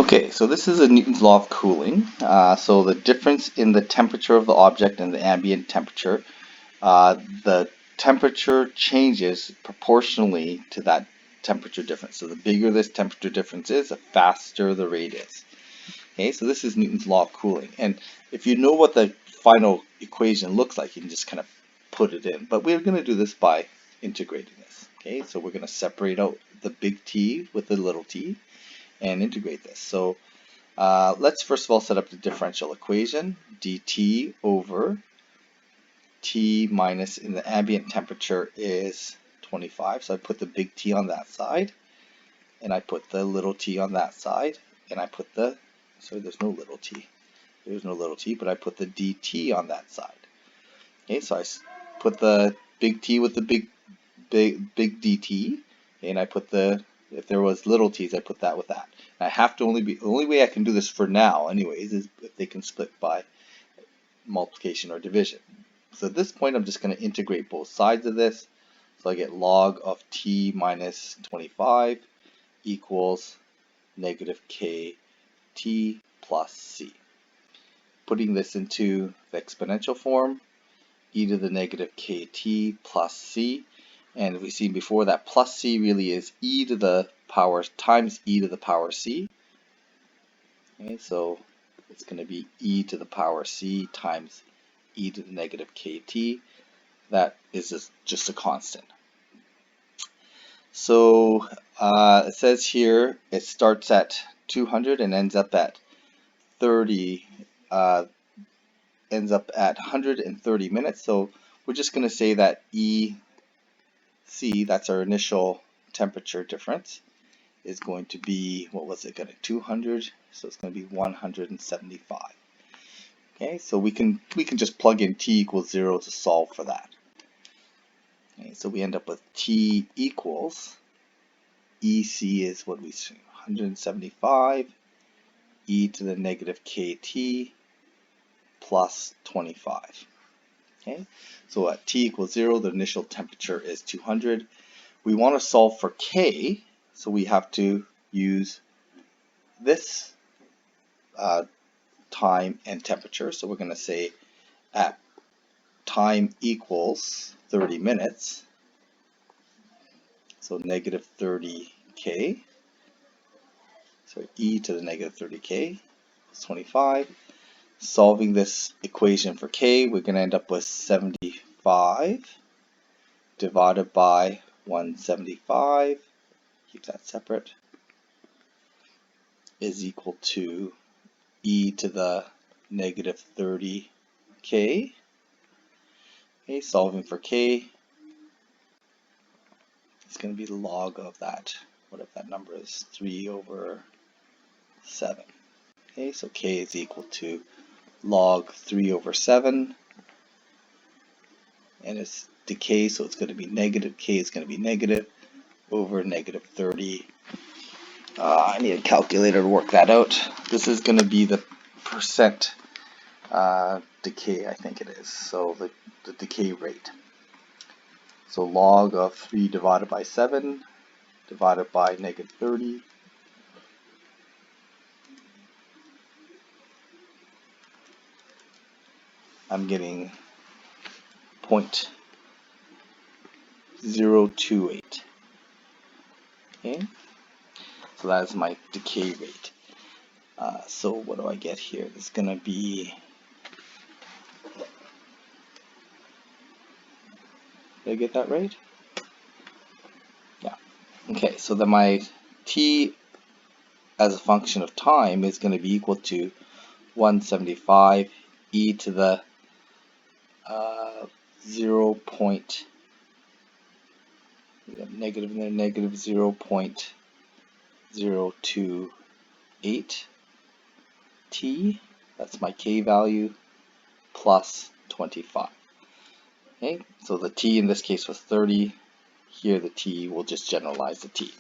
Okay, so this is a Newton's law of cooling. So the difference in the temperature of the object and the ambient temperature, the temperature changes proportionally to that temperature difference. So the bigger this temperature difference is, the faster the rate is. Okay, so this is Newton's law of cooling. And if you know what the final equation looks like, you can just kind of put it in. But we're going to do this by integrating this. Okay, so we're going to separate out the big T with the little t and integrate this. So let's first of all set up the differential equation. dt over T minus, in the ambient temperature, is 25. So I put the big T on that side, and I put the little t on that side, and I put the, sorry, there's no little t. There's no little t, but I put the dt on that side. Okay, so I put the big T with the big dt, and I put the, if there was little t's, I put that with that. And I have to the only way I can do this for now anyways is if they can split by multiplication or division. So at this point I'm just going to integrate both sides of this. So I get log of t minus 25 equals negative kt plus c. Putting this into the exponential form, e to the negative kt plus c. And we've seen before that plus c really is e to the power times e to the power c. Okay, so it's going to be e to the power c times e to the negative kt. That is just a constant. So it says here it starts at 200 and ends up at 30. Ends up at 130 minutes. So we're just going to say that EC, that's our initial temperature difference, is going to be, what was it, 200, so it's going to be 175. Okay, so we can just plug in t equals 0 to solve for that. Okay, so we end up with t equals, EC is what we see, 175 e to the negative kt plus 25. Okay, so at t equals 0, the initial temperature is 200. We want to solve for k, so we have to use this time and temperature. So we're going to say at time equals 30 minutes, so negative 30k, so e to the negative 30k is 25. Solving this equation for k, we're going to end up with 75 divided by 175, keep that separate, is equal to e to the negative 30k. Okay, solving for k, it's going to be the log of that, whatever that number is, 3 over 7. Okay, so k is equal to log 3 over 7, and it's decay, so it's going to be negative, k is going to be negative over negative 30. I need a calculator to work that out. This is going to be the percent decay, I think it is, so the decay rate. So log of 3 divided by 7 divided by negative 30. I'm getting 0.028. Okay, so that is my decay rate. So what do I get here? It's going to be, did I get that right? Yeah. Okay, so then my t as a function of time is going to be equal to 175 e to the 0.028 t, that's my k value, plus 25. Okay, so the t in this case was 30. Here the t will just generalize the t.